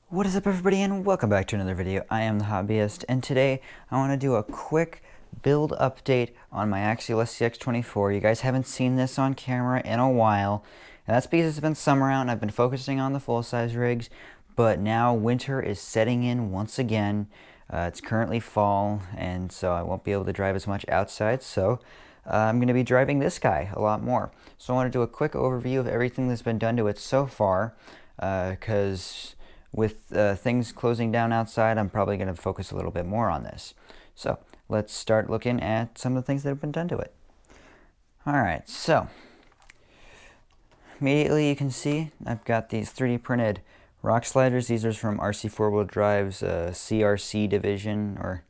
What is up, everybody, and welcome back to another video. I am the Hobbyist, and today I want to do a quick build update on my Axial Scx24. You guys haven't seen this on camera in a while, and that's because it's been summer out and I've been focusing on the full-size rigs, but now winter is setting in once again. It's currently fall, and so I won't be able to drive as much outside, so I'm going to be driving this guy a lot more. So I want to do a quick overview of everything that's been done to it so far, because with things closing down outside, I'm probably going to focus a little bit more on this. So let's start looking at some of the things that have been done to it. Alright, so immediately you can see I've got these 3D printed rock sliders. These are from RC 4-wheel drive's CRC division, or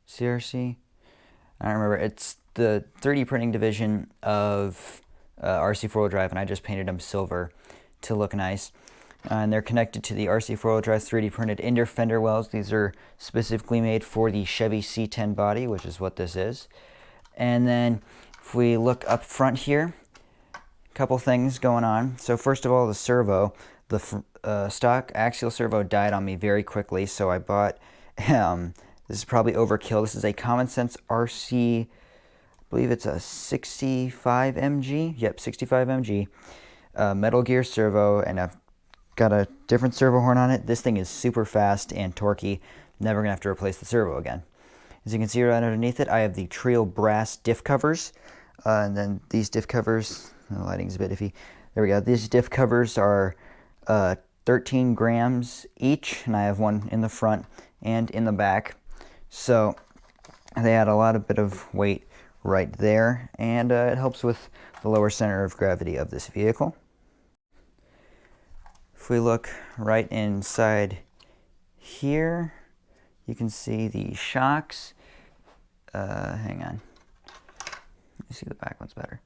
CRC? I don't remember. It's the 3D printing division of RC 4-wheel drive, and I just painted them silver to look nice. And they're connected to the RC 4-wheel drive 3D printed inner fender wells. These are specifically made for the Chevy C10 body, which is what this is. And then if we look up front here, a couple things going on. So first of all, the servo. The stock axial servo died on me very quickly, so I bought, this is probably overkill. This is a Common Sense RC, I believe it's a 65 mg. Yep, 65 mg. Metal Gear servo, and I've got a different servo horn on it. This thing is super fast and torquey. Never gonna have to replace the servo again. As you can see right underneath it, I have the Trio brass diff covers. And then these diff covers, the lighting's a bit iffy. There we go. These diff covers are 13 grams each, and I have one in the front and in the back. So they add a lot of bit of weight right there, and it helps with the lower center of gravity of this vehicle. If we look right inside here, you can see the shocks. Hang on. Let me see the back one's better.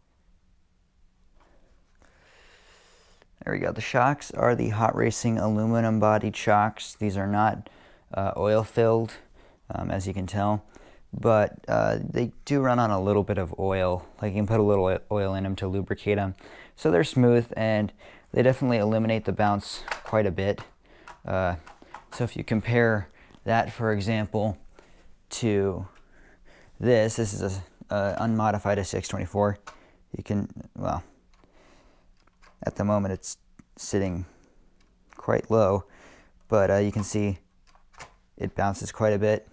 There we go. The shocks are the Hot Racing aluminum bodied shocks. These are not oil filled, as you can tell, but they do run on a little bit of oil. Like, you can put a little oil in them to lubricate them. So they're smooth, and they definitely eliminate the bounce quite a bit. So if you compare that, for example, to this is a unmodified Scx24. You can, well, at the moment it's sitting quite low, but you can see it bounces quite a bit,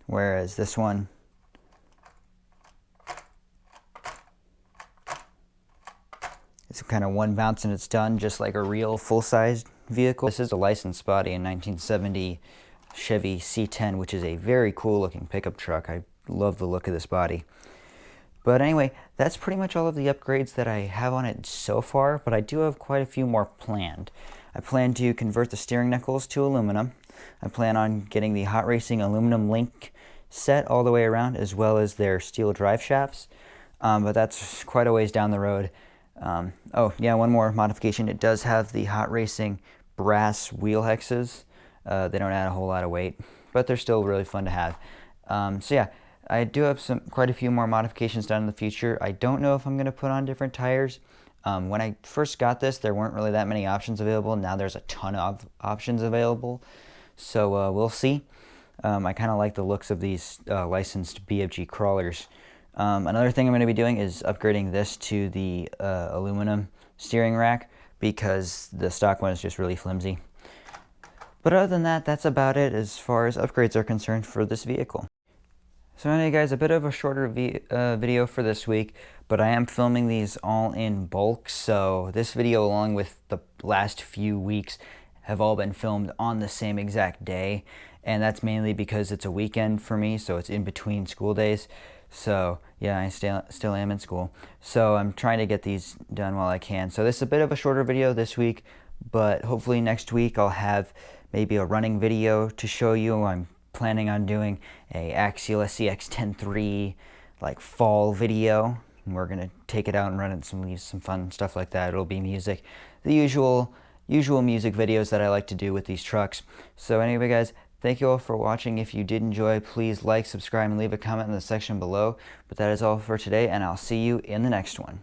whereas this one, it's kind of one bounce and it's done, just like a real full-sized vehicle. This is a licensed body in 1970 Chevy C10, which is a very cool looking pickup truck. I love the look of this body. But anyway, that's pretty much all of the upgrades that I have on it so far, but I do have quite a few more planned. I plan to convert the steering knuckles to aluminum. I plan on getting the Hot Racing aluminum link set all the way around, as well as their steel drive shafts, but that's quite a ways down the road. Oh yeah, one more modification. It does have the Hot Racing brass wheel hexes. They don't add a whole lot of weight, but they're still really fun to have. So yeah, I do have quite a few more modifications done in the future. I don't know if I'm going to put on different tires. When I first got this, there weren't really that many options available. Now there's a ton of options available, so we'll see. I kind of like the looks of these licensed BFG crawlers. Another thing I'm going to be doing is upgrading this to the aluminum steering rack, because the stock one is just really flimsy. But other than that, that's about it as far as upgrades are concerned for this vehicle. So anyway guys, a bit of a shorter video for this week, but I am filming these all in bulk, so this video along with the last few weeks have all been filmed on the same exact day, and that's mainly because it's a weekend for me, so it's in between school days. So yeah, I still am in school, so I'm trying to get these done while I can. So this is a bit of a shorter video this week, but hopefully next week I'll have maybe a running video to show you. I'm planning on doing a Axial Scx24 like fall video, and we're gonna take it out and run it some leaves, some fun stuff like that. It'll be music, the usual music videos that I like to do with these trucks. So anyway guys, thank you all for watching. If you did enjoy, please like, subscribe, and leave a comment in the section below. But that is all for today, and I'll see you in the next one.